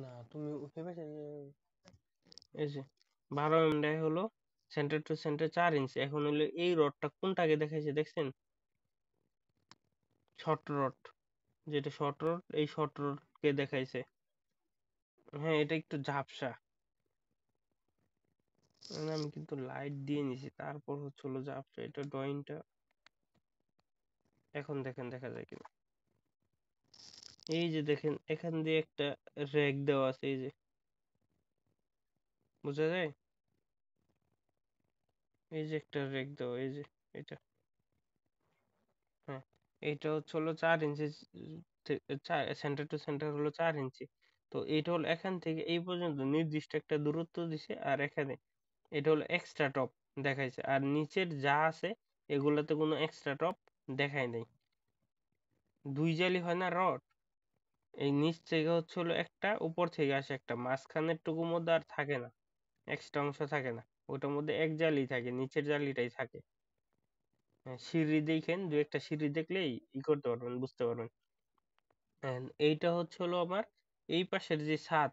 না তুমি ভেবে এই যে 12 mm হলো সেন্টার টু সেন্টার 4 ইঞ্চি। এখন হলো এই রডটা কোনটাকে দেখাইছে দেখছেন? শর্ট রড, যেটা শর্ট রড, এই শর্ট রড কে দেখাইছে। হ্যাঁ, এটা একটু ঝাপসা। আমি কিন্তু লাইট দিয়ে নিছি, তারপর হলো ঝাপসা। এটা ড্রয়িংটা এখন দেখেন দেখা যায় কিনা। এই যে দেখেন এখান দিয়ে একটা রেক দেওয়া আছে, এই যে বোঝা যায়, এই যে একটা রেক দেওয়া, এই যে এটা। হ্যাঁ, এইটা হলো 4 ইঞ্চি, সেন্টার টু সেন্টার হলো 4 ইঞ্চি। তো এইটা হলো এখান থেকে এই পর্যন্ত নির্দিষ্ট একটা দূরত্ব দিছে, আর এখানে এটা হলো এক্সট্রা টপ দেখাইছে, আর নিচের যা আছে এগুলাতে কোনো এক্সট্রা টপ দেখায় নাই। দুই জালি হয় না রড, এই নিচ থেকে হলো একটা, উপর থেকে আসে একটা, মাঝখানের টুকুর মধ্যে আর থাকে না, এক্সট্রা অংশ থাকে না। ওটার মধ্যে এক জালি থাকে, নিচের জালিটাই থাকে। হ্যাঁ, সিঁড়ি দেখেন, দু একটা সিঁড়ি দেখলেই করতে পারবেন, বুঝতে পারবেন। এইটা হলো আমার এই পাশের যে ছাদ,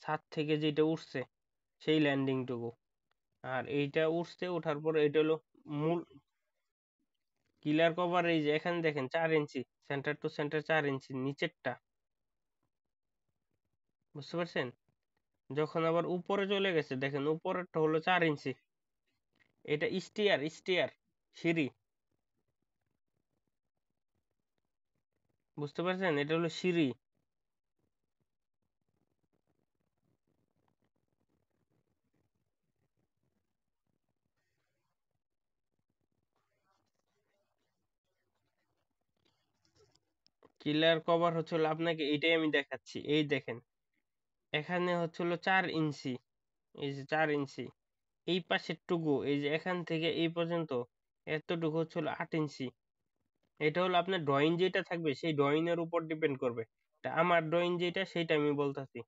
ছাদ থেকে যেটা উঠছে সেই ল্যান্ডিং টুকু। আর এইটা উঠছে, ওঠার পর এটা হলো মূল কিলার কভার। এই যে এখানে দেখেন 4 ইঞ্চি, সেন্টার টু সেন্টার 4 ইঞ্চি নিচেরটা, বুঝতে পারছেন? যখন আবার উপরে চলে গেছে দেখেন উপরেরটা হলো 4 ইঞ্চি। এটা স্টিয়ার, স্টিয়ার সিঁড়ি, বুঝতে পারছেন? এটা হলো সিঁড়ি। কিলার কভার হলো আপনাকে এইটাই আমি দেখাচ্ছি, এই দেখেন এখানে হলো 4 ইঞ্চি, এই যে 4 ইঞ্চি। এই পাশের টুকু, এই যে এখান থেকে এই পর্যন্ত এতটুকু হলো 8 ইঞ্চি। এটা হলো আপনার ড্রয়িং যেটা থাকবে সেই ড্রয়িং এর উপর ডিপেন্ড করবে। তা আমার ড্রয়িং যেটা সেটা আমি বলতেছি,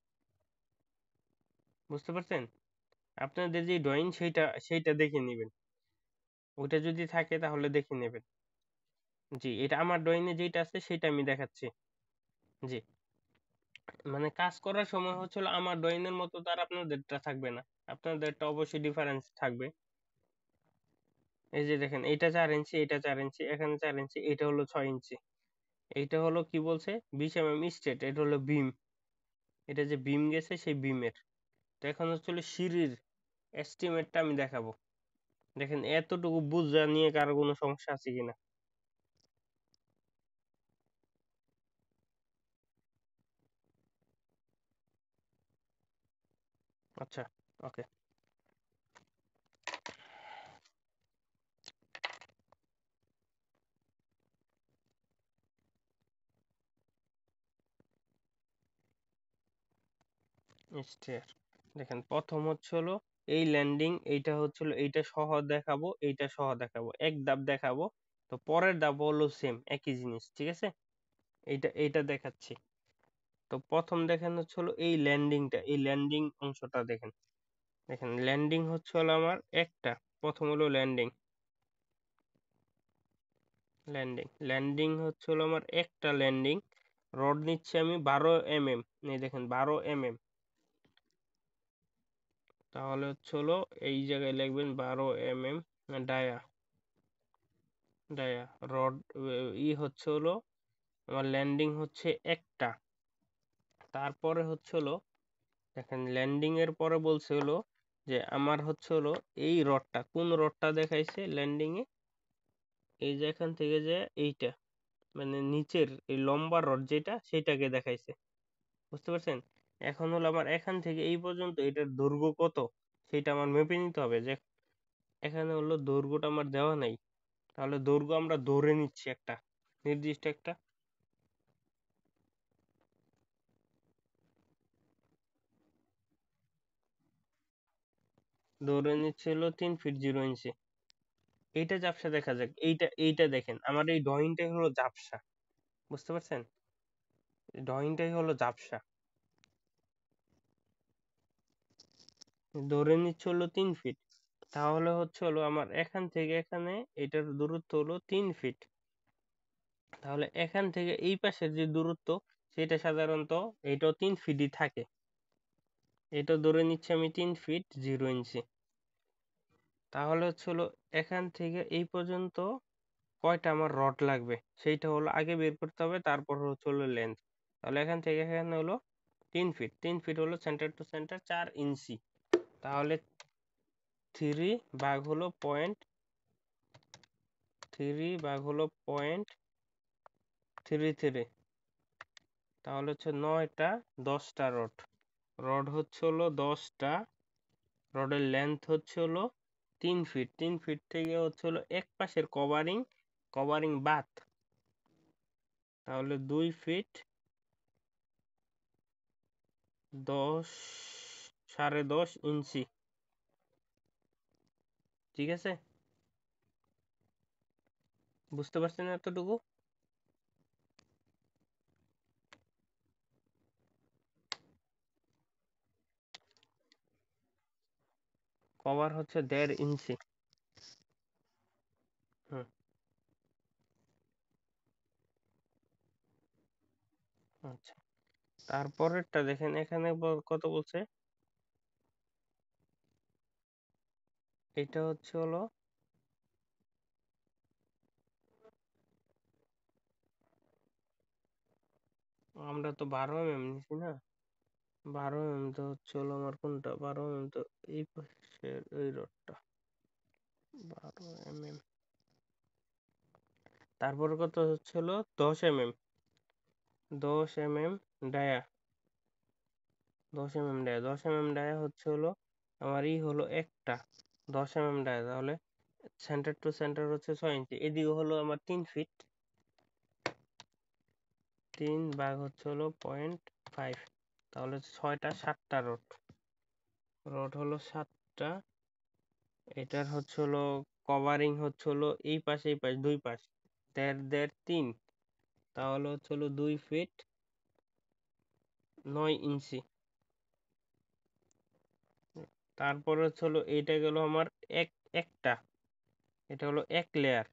বুঝতে পারছেন? আপনাদের যে ড্রয়িং সেইটা সেইটা দেখে নেবেন, ওটা যদি থাকে তাহলে দেখে নেবেন। জি, এটা আমার ড্রয়িং এ যেটা আছে সেটা আমি দেখাচ্ছি। জি, মানে কাজ করার সময় আমার ড্রয়িং এর মতো তো আর আপনাদেরটা থাকবে না, আপনাদেরটা অবশ্যই ডিফারেন্স থাকবে। এই যে দেখেন এটা 4 ইঞ্চি, এটা 4 ইঞ্চি, এখানে 4 ইঞ্চি, এটা হলো 6 ইঞ্চি। এইটা হলো কি বলছে, 20 mm স্ট্রেট, এটা হলো বিম। এটা যে বিম গেছে সেই বিমের। তো এখন সিঁড়ির এস্টিমেটটা আমি দেখাবো। দেখেন এতটুকু বুঝা নিয়ে কারো কোনো সমস্যা আছে কিনা। আচ্ছা, ওকে। স্টেয়ার দেখেন, প্রথম হলো এই ল্যান্ডিং, এইটা এইটা সহ দেখাবো, এইটা সহ দেখাবো, এক ধাপ দেখাবো। তো পরের ধাপ হলো সেম একই জিনিস, ঠিক আছে? এইটা এইটা দেখাচ্ছি। তো প্রথম দেখেন এই ল্যান্ডিংটা, এই ল্যান্ডিং অংশটা দেখেন। দেখেন ল্যান্ডিং আমার একটা, প্রথম হলো ল্যান্ডিং, ল্যান্ডিং ল্যান্ডিং আমার একটা ল্যান্ডিং। রড নিচ্ছে আমি 12 mm, এই দেখেন 12 mm। তাহলে এই জায়গায় লিখবেন 12 mm ডায়া, ডায়া রড। ই আমার ল্যান্ডিং একটা। তারপরে দেখেন ল্যান্ডিং এর পরে বলছে যে আমার এই রডটা, কোন রডটা দেখাইছে ল্যান্ডিং এ, এই যে এখান থেকে যে এইটা, মানে নিচের এই লম্বা রড যেটা সেটাকে দেখাইছে, বুঝতে পারছেন? এখন আমার এখান থেকে এই পর্যন্ত এটার দৈর্ঘ্য কত সেটা আমার মেপে নিতে হবে। যে এখানে দৈর্ঘ্যটা আমার দেওয়া নাই, তাহলে দৈর্ঘ্য আমরা ধরে নিচ্ছি একটা নির্দিষ্ট একটা, ধরে নিচ্ছে 3 ফিট 0 ইঞ্চি। এইটা ঝাপসা দেখা যাক, এইটা এইটা দেখেন আমার এই ড্রয়িংটাই ঝাপসা, বুঝতে পারছেন? ড্রয়িংটাই ঝাপসা। ধরে নিচ্ছে 3 ফিট, তাহলে আমার এখান থেকে এখানে এটার দূরত্ব 3 ফিট। তাহলে এখান থেকে এই পাশের যে দূরত্ব সেটা সাধারণত এটাও 3 ফিটই থাকে। এটা ধরে নিচ্ছি আমি 3 ফিট 0 ইঞ্চি। তাহলে হলো এখান থেকে এই পর্যন্ত কয়টা আমার রড লাগবে সেইটা হলো আগে বের করতে হবে, তারপর হলো লেন্থ। তাহলে এখান থেকে এখানে হলো 3 ফিট, 3 ফিট হলো সেন্টার টু সেন্টার 4 ইঞ্চি। তাহলে 3 ভাগ হলো 0.33, তাহলে হচ্ছে 9টা 10টা রড। রড হলো 10টা, রডের লেন্থ হলো 3 ফিট, 3 ফিট থেকে হলো এক পাশের কভারিং, কভারিং বাদ, তাহলে 2 ফিট 10 10.5 ইঞ্চি। ঠিক আছে, বুঝতে পারছেন এতটুকু? কভার হচ্ছে 1.5 ইঞ্চি। হুম, আচ্ছা। তারপরেরটা দেখেন, এখানে কত বলছে, এটা হলো আমরা তো 12 mm নিছি না, 12 mm তো হলো আমার কোনটা, 12 mm তো এই পাশের এই রডটা, 12 mm। তারপরে কত হলো 10 mm, 10 mm dia, 10 mm dia, 10 mm dia হলো আমার হলো একটা 10 mm ডায়া। তাহলে সেন্টার টু সেন্টার হচ্ছে 6 ইঞ্চি, এদিকে হলো আমার 3 ফিট, 3 ভাগ হলো 0.5, তাহলে 6টা 7টা রড, রড হলো 7টা। এটার হলো কভারিং হলো এই পাশে এই পাশ দুই পাশ, 1.5 1.5 3, তাহলে হলো 2 ফিট 9 ইঞ্চি। তারপরে হলো এইটা গেল আমার এক একটা, এটা হলো এক লেয়ার।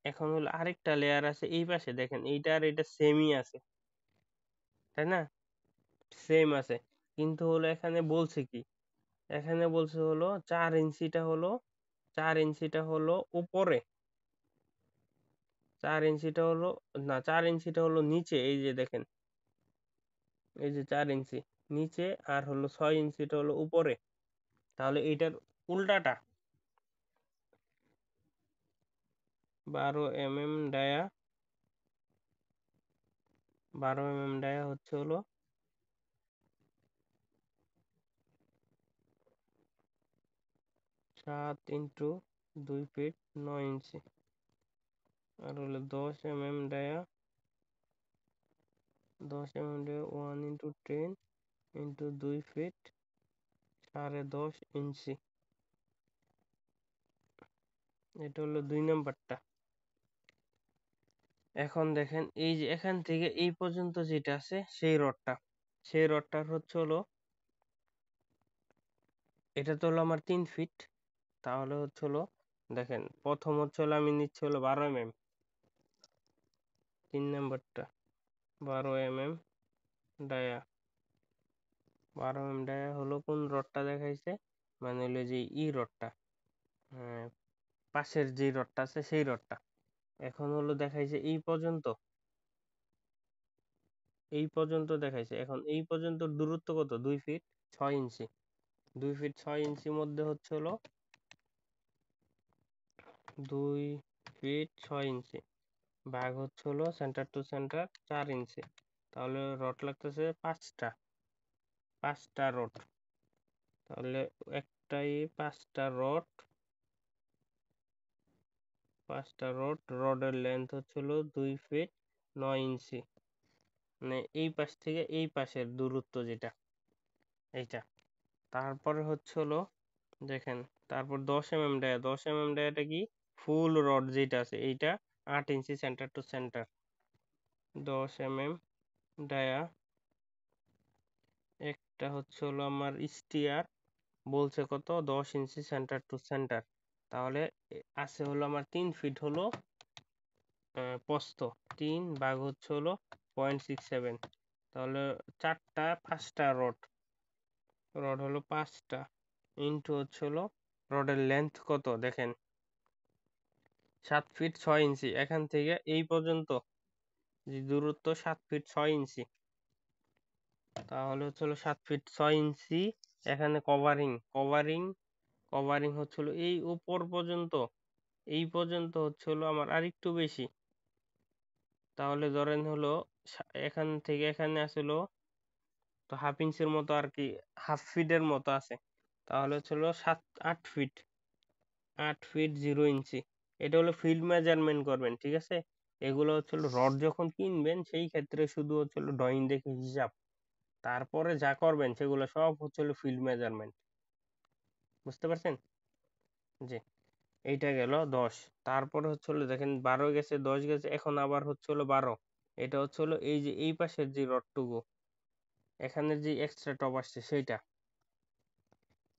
এখন হলো আরেকটা লেয়ার আছে এই পাশে, দেখেন এইটা আর এটা সেমই আছে, তাই না? সেম আছে, কিন্তু হলো এখানে বলছে কি, এখানে বলছে হলো 4 ইঞ্চিটা হলো, 4 ইঞ্চিটা হলো উপরে, 4 ইঞ্চিটা হলো, না 4 ইঞ্চিটা হলো নিচে, এই যে দেখেন, এই যে 4 ইঞ্চি নিচে, আর হলো 6 ইঞ্চিটা হলো উপরে। তাহলে এইটার উল্টাটা, 12 mm ডায়া, 12 mm ডায়া হলো 7 × 2 ফিট 9 ইঞ্চি, আর হলো 10 mm dia, 10 mm dia 1 × 10 × 2 feet 10.5 inch. এটা হলো 2 নাম্বারটা। এখন দেখেন এই যে এখান থেকে এই পর্যন্ত যেটা আছে সেই রডটা, সেই রডটার হলো এটা তো হলো আমার 3 ফিট। তাহলে হলো দেখেন, প্রথম হলো আমি নিচ্ছি হলো 12 mm, 3 নাম্বারটা 12 mm ডায়া, 12 mm ডায়া হলো কোন রডটা দেখাইছে, মানে হলো যে রডটা, হ্যাঁ, পাশের যে রডটা আছে সেই রডটা। এখন হলো দেখাইছে এই পর্যন্ত, এই পর্যন্ত দেখাইছে, এখন এই পর্যন্ত দূরত্ব কত, 2 ফিট 6 ইঞ্চি, 2 ফিট 6 ইঞ্চির মধ্যে হলো 2 ফিট 6 ইঞ্চি ভাগ হলো সেন্টার টু সেন্টার 4 ইঞ্চি, তাহলে রড লাগতেছে 5টা, 5টা রড। তাহলে একটাই 5টা রড, 5টা রড, রডের লেন্থ হলো 2 ফিট 9 ইঞ্চি, মানে এই পাশ থেকে এই পাশের দূরত্ব যেটা, এইটা। তারপরে হলো দেখেন, তারপর 10 mm ডায়া, 10 mm ডায়াটা কি, ফুল রড যেটা আছে এইটা 8 inch centre to centre, 10 mm dia. একটা হলো আমার স্টিয়ার, বলছে কত, 10 ইঞ্চি সেন্টার টু সেন্টার। তাহলে আছে হলো আমার 3 ফিট হলো প্রস্থ, 3 ভাগ হলো 0.67, তাহলে 4টা 5টা রড, রড হলো 5টা, ইন্টু হচ্ছে হলো রডের লেন্থ কত দেখেন 7 ফিট 6 ইঞ্চি, এখান থেকে এই পর্যন্ত যে দূরত্ব 7 ফিট 6 ইঞ্চি, তাহলে হচ্ছে হলো 7 ফিট 6 ইঞ্চি। এখানে কভারিং কভারিং কভারিং হচ্ছে হলো এই উপর পর্যন্ত, এই পর্যন্ত হচ্ছে হলো আমার আরেকটু বেশি, তাহলে ধরেন হলো এখান থেকে এখানে আসলো তো 1/2 ইঞ্চির মতো আর কি, 1/2 ফিটের মতো আছে, তাহলে হচ্ছে হলো 8 ফিট 8 ফিট 0 ইঞ্চি। এটা হলো ফিল্ড মেজারমেন্ট করবেন, ঠিক আছে। এগুলো হচ্ছে রড যখন কিনবেন সেই ক্ষেত্রে শুধু হচ্ছে ড্রয়িং দেখে হিসাব, তারপরে যা করবেন সেগুলো সব হচ্ছে ফিল্ড মেজারমেন্ট, বুঝতে পারছেন? জি, এইটা গেল 10। তারপরে হচ্ছে দেখেন 12 গেছে 10 গেছে, এখন আবার হচ্ছে 12। এটা হচ্ছে এই যে এই পাশের যে রডটুকু, এখানে যে এক্সট্রা টপ আসছে সেইটা।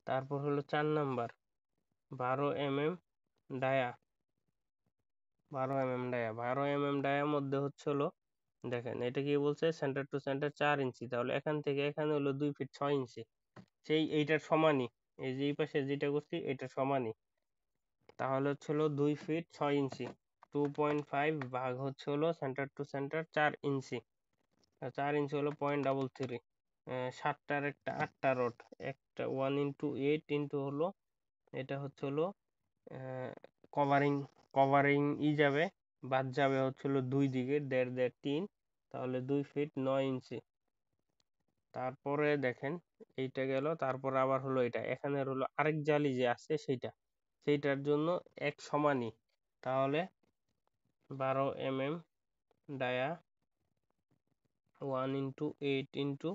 তারপর হলো 4 number 12 mm dia, 12 mm dia, 12 mm ডায়ার মধ্যে হচ্ছে দেখেন এটা কি বলছে, সেন্টার টু সেন্টার 4 ইঞ্চি, তাহলে এখান থেকে এখানে হলো 2 ফিট 6 ইঞ্চি, সেই এইটার সমানই, এই যে এই পাশে যেটা করছি এটা সমানই, তাহলে হচ্ছে 2 ফিট 6 ইঞ্চি। 2.5 ভাগ হচ্ছে সেন্টার টু সেন্টার 4 ইঞ্চি, 4 ইঞ্চি হলো 0.33। 7টার একটা 8টা রড, একটা 1 × 8 ইন্টু হলো এটা হচ্ছে কভারিং, কভারিং যাবে, বাদ যাবে হচ্ছে 2 দিকে 1.5 1.5 3, তাহলে 2 ফিট 9 ইঞ্চি। তারপরে দেখেন এইটা গেল, তারপর আবার হলো এটা, এখানে হলো আরেক জালি যে আছে সেইটার জন্য এক সমানই, তাহলে 12 mm ডায়া 1 × 8 ×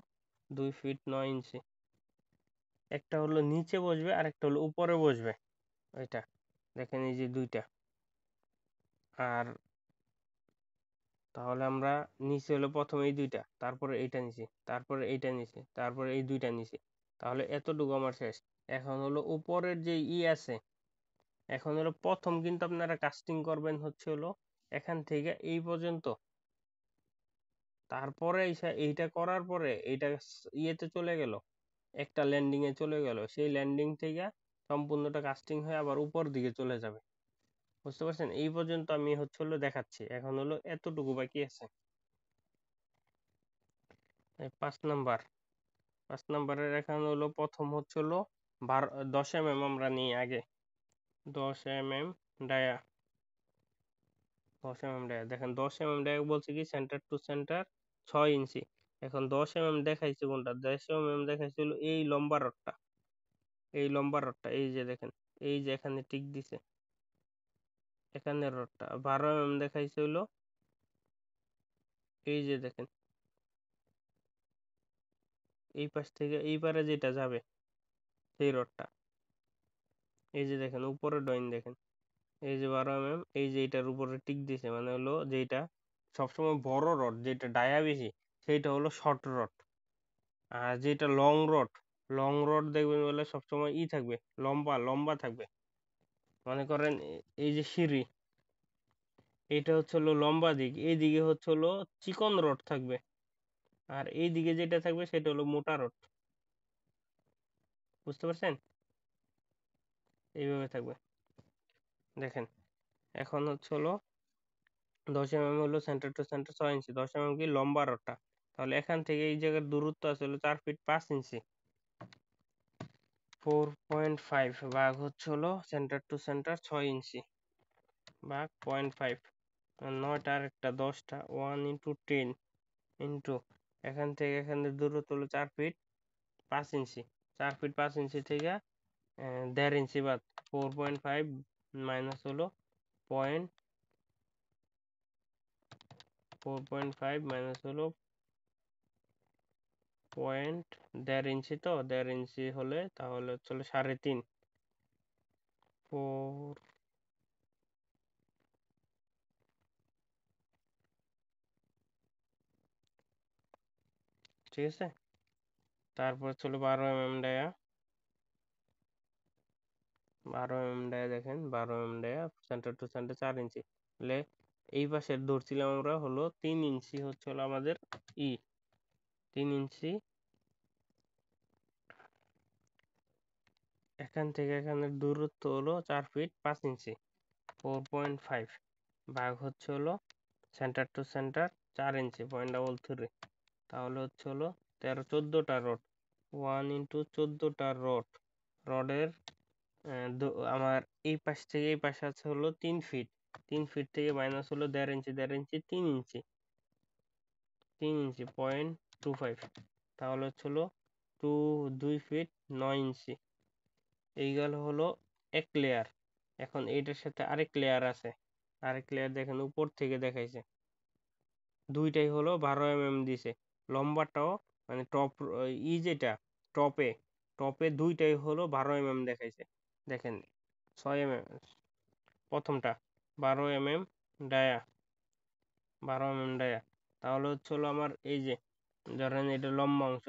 2 ফিট 9 ইঞ্চি। একটা হলো নিচে বসবে আর একটা হলো উপরে বসবে, ওইটা দেখেন এই যে দুইটা। আর তাহলে আমরা নিচে হলো প্রথমে এই দুইটা, তারপরে এইটা নিচে, তারপরে এইটা নিচে, তারপরে এই দুইটা নিচে, তাহলে এতটুকু আমার শেষ। এখন হলো উপরের যে আছে, এখন হলো প্রথম কিন্তু আপনারা কাস্টিং করবেন হচ্ছে এখান থেকে এই পর্যন্ত, তারপরে এইটা করার পরে এইটা ইয়েতে চলে গেল, একটা ল্যান্ডিং এ চলে গেল, সেই ল্যান্ডিং থেকে সম্পূর্ণটা কাস্টিং হয়ে আবার উপর দিকে চলে যাবে, বুঝতে পারছেন? এই পর্যন্ত আমি হচ্ছে দেখাচ্ছি, এখন হলো এতটুকু বাকি আছে। 5 নাম্বার, 5 নাম্বারের এখানে হলো প্রথম হচ্ছে 10 mm আমরা নিই আগে, 10 mm ডায়া, 10 mm ডায়া, দেখেন 10 mm ডায়া বলছে কি সেন্টার টু সেন্টার 6 ইঞ্চি। এখন 10 mm দেখাইছে কোনটা, 10 mm দেখাইছিল এই লম্বা রডটা, এই লম্বা রডটা, এই যে দেখেন, এই যে এখানে টিক দিছে এখানে রডটা। 12 mm দেখাইছে হলো এই যে দেখেন এই পাশ থেকে এই পারে যেটা যাবে সেই রডটা, এই যে দেখেন উপরে ড্রয়িং দেখেন, এই যে 12 mm, এই যে এটার উপরে টিক দিছে, মানে হলো যেটা সবসময় বড় রড যেটা ডায়া বেশি সেইটা হলো শর্ট রড, আর যেটা লং রড দেখবেন বলে সবসময় থাকবে, লম্বা লম্বা থাকবে। মনে করেন এই যে সিঁড়ি, এটা হচ্ছে হলো লম্বা দিক, এই দিকে হচ্ছে হলো চিকন রড থাকবে, আর এই দিকে যেটা থাকবে সেটা হলো মোটা রড, বুঝতে পারছেন? এইভাবে থাকবে দেখেন। এখন হচ্ছে 10 mm হলো centre to centre 6 inch, 10 mm কি লম্বা রডটা, তাহলে এখান থেকে এই জায়গার দূরত্ব আছে 4 ফিট 5 ইঞ্চি। 4.5 ভাগ হচ্ছে সেন্টার টু সেন্টার 6 ইঞ্চি ভাগ 0.5, 9টা আর একটা 10টা 1 × 10 ইন্টু এখান থেকে এখানে দূরত্ব হলো 4 ফিট 5 ইঞ্চি, 4 ফিট 5 ইঞ্চি থেকে 1.5 ইঞ্চি বাদ, 4.5 মাইনাস হলো পয়েন্ট 4.5 মাইনাস হলো 1.5 ইঞ্চি, তো 1.5 ইঞ্চি হলে তাহলে হচ্ছে 3.5, 4, ঠিক আছে। তারপর ছিল 12 mm ডায়া, 12 mm ডায়া দেখেন 12 mm dia center to center 4 inch, তাহলে এই পাশে ধরছিলাম আমরা হলো 3 ইঞ্চি হচ্ছে আমাদের 3 ইঞ্চি এখান থেকে এখানের দূরত্ব হলো 4 ফিট 5 ইঞ্চি, 4.5 ভাগ হচ্ছে হলো সেন্টার টু সেন্টার 4 ইঞ্চি, 0.33, তাহলে হচ্ছে হলো 14টা রড, 1 ইন্টু 14টা রড, রডের আমার এই পাশ থেকে এই পাশে আছে হলো 3 ফিট, 3 ফিট থেকে মাইনাস হলো 1.5 ইঞ্চি, 1.5 ইঞ্চি 3 ইঞ্চি, 3 ইঞ্চি 0.25, তাহলে হচ্ছে হলো 2 ফিট 9 ইঞ্চি। এই গেল হলো এক লেয়ার। এখন এইটার সাথে আরেক লেয়ার আছে, আরেক লেয়ার দেখেন উপর থেকে দেখাইছে, দুইটাই হলো 12 mm দিছে, লম্বাটাও মানে টপ যেটা টপে, টপে দুইটাই হলো 12 mm দেখাইছে, দেখেন 6 mm, প্রথমটা 12 mm ডায়া, 12 mm ডায়া, তাহলে হচ্ছে হলো আমার এই যে ধরেন এটা লম্বা অংশ,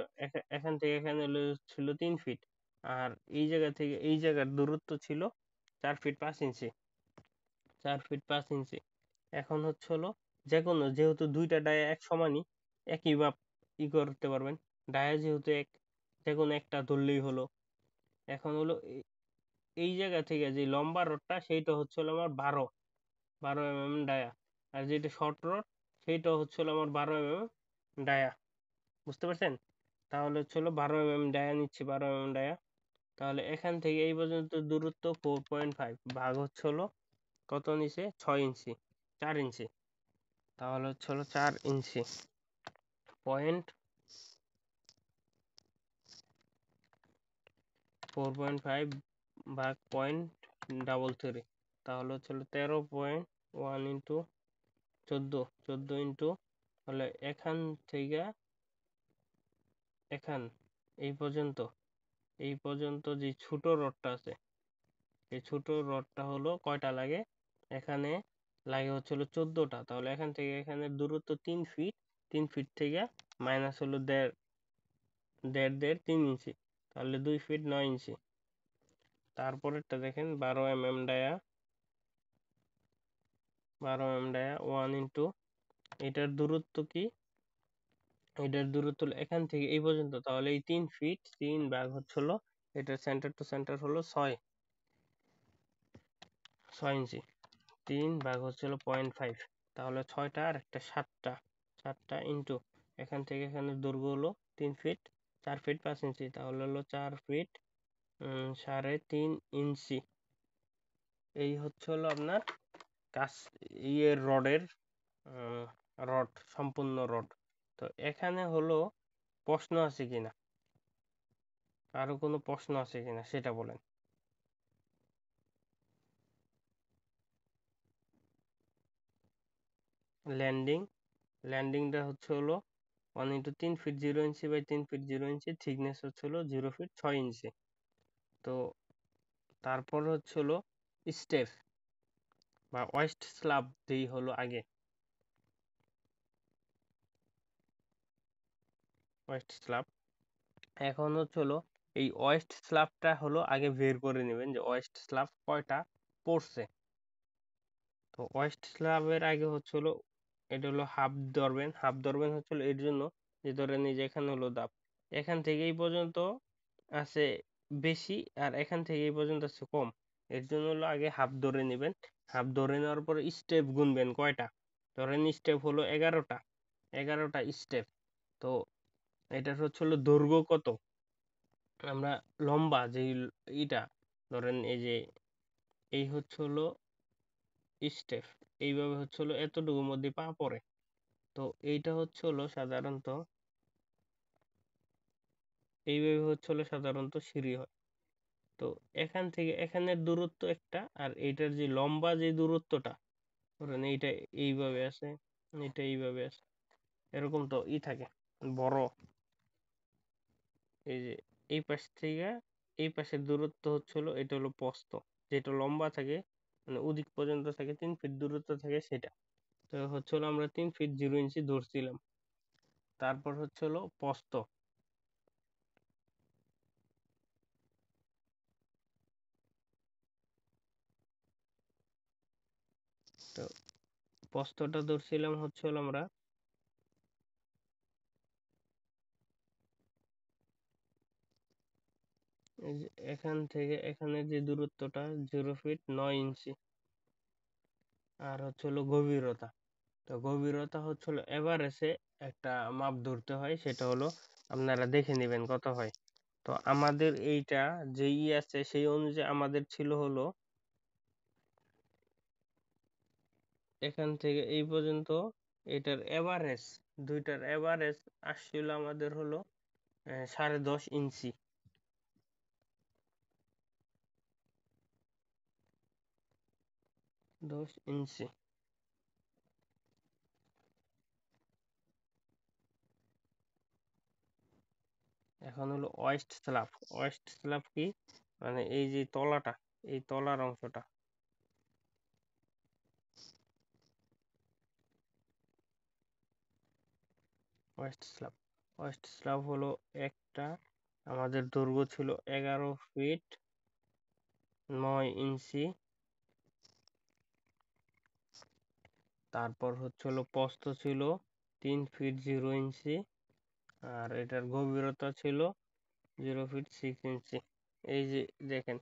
এখান থেকে এখানে ছিল 3 ফিট, আর এই জায়গা থেকে এই জায়গার দূরত্ব ছিল 4 ফিট 5 ইঞ্চি, 4 ফিট 5 ইঞ্চি। এখন হচ্ছে হলো যে কোনো, যেহেতু দুইটা ডায়া এক সমানই, একই মাপ করতে পারবেন, ডায়া যেহেতু এক, যে কোনো একটা ধরলেই হলো। এখন হলো এই জায়গা থেকে যে লম্বা রডটা সেইটা হচ্ছে হলো আমার 12 mm ডায়া, আর যেটা শর্ট রড সেইটা হচ্ছে হলো আমার 12 mm ডায়া, বুঝতে পারছেন? তাহলে হচ্ছে হলো 12 mm ডায়া নিচ্ছি, 12 mm ডায়া, তাহলে এখান থেকে এই পর্যন্ত দূরত্ব 4.5 ভাগ হচ্ছে হলো কত নিচে 6 ইঞ্চি, 4 ইঞ্চি, তাহলে হচ্ছে হলো 4 ইঞ্চি, পয়েন্ট 4.5 ভাগ 0.33, তাহলে হচ্ছে হলো 13.1 ইন্টু 14, 14 ইন্টু, তাহলে এখান থেকে এখান এই পর্যন্ত, এই পর্যন্ত যে ছোট রডটা আছে, এই ছোট রডটা হলো কয়টা লাগে, এখানে লাগে হচ্ছে হলো 14টা, তাহলে এখান থেকে এখানে দূরত্ব 3 ফিট, 3 ফিট থেকে মাইনাস হলো 1.5 3 ইঞ্চি, তাহলে 2 ফিট 9 ইঞ্চি। তারপরেরটা দেখেন 12 mm dia, 12 mm dia 1 into, এটার দূরত্ব কি, এটার দূরত্ব হলো এখান থেকে এই পর্যন্ত, তাহলে এই 3 ফিট 3 ভাগ হচ্ছে হলো এটার সেন্টার টু সেন্টার হলো 6 ইঞ্চি, 3 ভাগ হচ্ছে হলো 0.5, তাহলে 6টা আর একটা 7টা, 7টা ইন্টু, এখান থেকে এখানে দৈর্ঘ্য হলো 3 ফিট, 4 ফিট 5 ইঞ্চি, তাহলে হলো 4 ফিট 3.5 ইঞ্চি। এই হচ্ছে হলো আপনার কাজ, রডের রড, সম্পূর্ণ রড। তো এখানে হলো প্রশ্ন আছে কিনা, আরো কোনো প্রশ্ন আছে কিনা সেটা বলেন। ল্যান্ডিং, ল্যান্ডিংটা হচ্ছে হলো 1 into 3 feet 0 inch by 3 feet 0 inch, thickness হচ্ছে হলো 0 ফিট 6 ইঞ্চি। তো তারপর হচ্ছে হলো স্টেপ বা ওয়েস্ট স্ল্যাব যেই হলো আগে, ওয়েস্ট স্ল্যাব, এখন হচ্ছে হলো এই ওয়েস্ট স্ল্যাবটা হলো আগে বের করে নেবেন যে ওয়েস্ট স্ল্যাব কয়টা পড়ছে। তো ওয়েস্ট স্ল্যাবের আগে হচ্ছে হলো এটা হলো হাফ ধরবেন, হাফ ধরবেন হচ্ছে হলো এর জন্য যে ধরেন এই যে এখানে হলো দাব, এখান থেকে এই পর্যন্ত আছে বেশি, আর এখান থেকে এই পর্যন্ত আছে কম, এর জন্য হলো আগে হাফ ধরে নেবেন। হাফ ধরে নেওয়ার পরে স্টেপ গুনবেন কয়টা, ধরেন স্টেপ হলো 11টা, 11টা স্টেপ। তো এটার হচ্ছে হলো দৈর্ঘ্য কত, আমরা লম্বা যে ইটা ধরেন এই যে এই হচ্ছে হলো স্টেপ, এইভাবে হচ্ছে হলো এতটুকুর মধ্যে পা পড়ে, তো এইটা হচ্ছে হলো সাধারণত এইভাবে হচ্ছে হলো সাধারণত সিঁড়ি হয়। তো এখান থেকে এখানের দূরত্ব একটা, আর এইটার যে লম্বা যে দূরত্বটা, ধরেন এইটা এইভাবে আছে, এটা এইভাবে আছে, এরকম তো থাকে বড়, এই যে এই পাশ থেকে এই পাশের দূরত্ব হচ্ছে হলো এটা হলো প্রস্থ, যেটা লম্বা থাকে মানে ওদিক পর্যন্ত থাকে 3 ফিট দূরত্ব থাকে সেটা। তো হচ্ছে হলো আমরা 3 ফিট 0 ইঞ্চি ধরছিলাম, তারপর হচ্ছে হলো প্রস্থ, তো প্রস্থটা ধরছিলাম হচ্ছে হলো আমরা এই যে এখান থেকে এখানে যে দূরত্বটা 0 ফিট 9 ইঞ্চি। আর হচ্ছে হলো গভীরতা, তো গভীরতা হচ্ছে হলো এভারেজে একটা মাপ ধরতে হয়, সেটা হলো আপনারা দেখে নেবেন কত হয়। তো আমাদের এইটা যে আছে সেই অনুযায়ী আমাদের ছিল হলো এখান থেকে এই পর্যন্ত, এটার এভারেজ, দুইটার এভারেজ আসছিল আমাদের হলো 10.5 ইঞ্চি। 10 ইঞ্চি। এখন হলো ওয়েস্ট স্ল্যাব কি, মানে এই যে তলাটা, এই তলার অংশটা ওয়েস্ট স্ল্যাব হলো একটা, আমাদের দৈর্ঘ্য ছিল 11 ফিট 9 ইঞ্চি। তারপর হচ্ছে হলো প্রস্থ ছিল 3 ফিট 0 ইঞ্চি। আর এটার গভীরতা ছিল 0 ফিট 6 ইঞ্চি। এই যে দেখেন,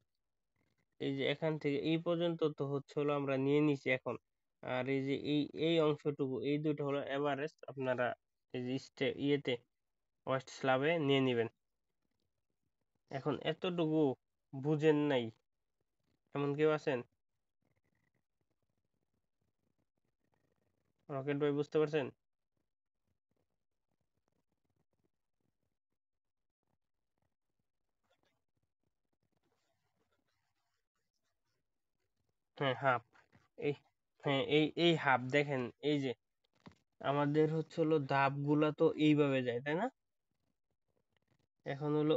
এই যে এখান থেকে এই পর্যন্ত তো হচ্ছে হলো আমরা নিয়ে নিছি এখন। আর এই যে এই অংশটুকু, এই দুটো হলো এভারেজ, আপনারা এই যে ইয়েতে ওয়েস্ট স্ল্যাবে নিয়ে নিবেন। এখন এতটুকু বুঝেন নাই এমন কেউ আছেন? রকেট ভাই বুঝতে পারছেন? হ্যাঁ, হাফ। এই, হ্যাঁ, এই হাফ দেখেন, এই যে আমাদের হচ্ছে হলো ধাপ গুলা তো এইভাবে যায় তাই না? এখন হলো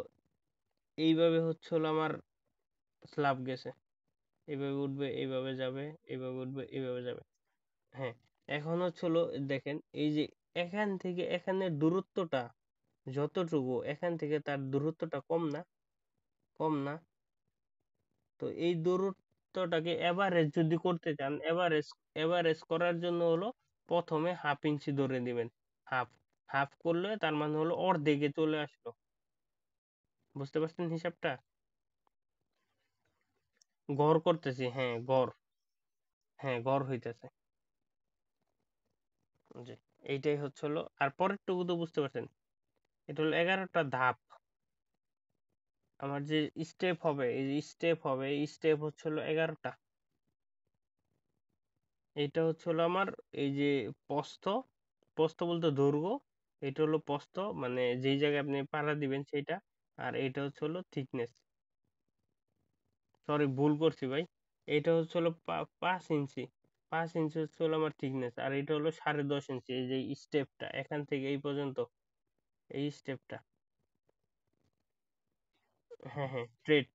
এইভাবে হচ্ছে হলো আমার স্ল্যাব গেছে, এইভাবে উঠবে, এইভাবে যাবে, এইভাবে উঠবে, এইভাবে যাবে। হ্যাঁ, এখন হচ্ছে হলো দেখেন, এই যে এখান থেকে এখানের দূরত্বটা যতটুকু, এখান থেকে তার দূরত্বটা কম না? তো এই দূরত্বটাকে এভারেজ যদি করতে চান, এভারেজ করার জন্য হলো প্রথমে 1/2 ইঞ্চি ধরে দিবেন। হাফ হাফ করলে তার মানে হলো অর্ধেকে চলে আসলো। বুঝতে পারছেন হিসাবটা? গড় করতেছি, হ্যাঁ গড়, হ্যাঁ গড় হইতেছে। জি, এইটাই হচ্ছে হলো, আর পরেরটুকু তো বুঝতে পারছেন, এটা হলো 11টা ধাপ। আমার যে স্টেপ হবে, এই যে স্টেপ হবে, এই স্টেপ হচ্ছে হলো 11টা। এইটা হচ্ছে হলো আমার এই যে প্রস্থ, প্রস্থ বলতে দৈর্ঘ্য, এটা হলো প্রস্থ, মানে যেই জায়গায় আপনি পাড়া দিবেন সেইটা। আর এটা হচ্ছে হলো থিকনেস, সরি ভুল করছি ভাই, এটা হচ্ছে হলো 5 ইঞ্চি। 5 ইঞ্চি হচ্ছে হলো আমার থিকনেস, আর এটা হলো 10.5 ইঞ্চি, এই যে স্টেপটা এখান থেকে এই পর্যন্ত, এই স্টেপটা। হ্যাঁ হ্যাঁ, ট্রেড,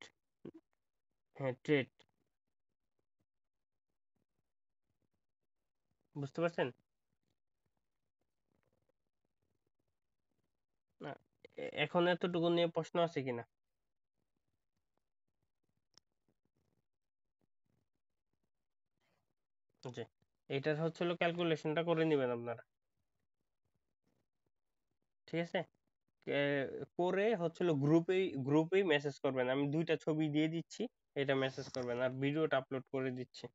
হ্যাঁ ট্রেড। বুঝতে পারছেন? না, এখন এতটুকু নিয়ে প্রশ্ন আছে কিনা? জি, এটার হচ্ছে হলো ক্যালকুলেশনটা করে নেবেন আপনারা, ঠিক আছে? করে হচ্ছিল গ্রুপেই মেসেজ করবেন, আমি দুইটা ছবি দিয়ে দিচ্ছি, এটা মেসেজ করবেন আর ভিডিওটা আপলোড করে দিচ্ছি।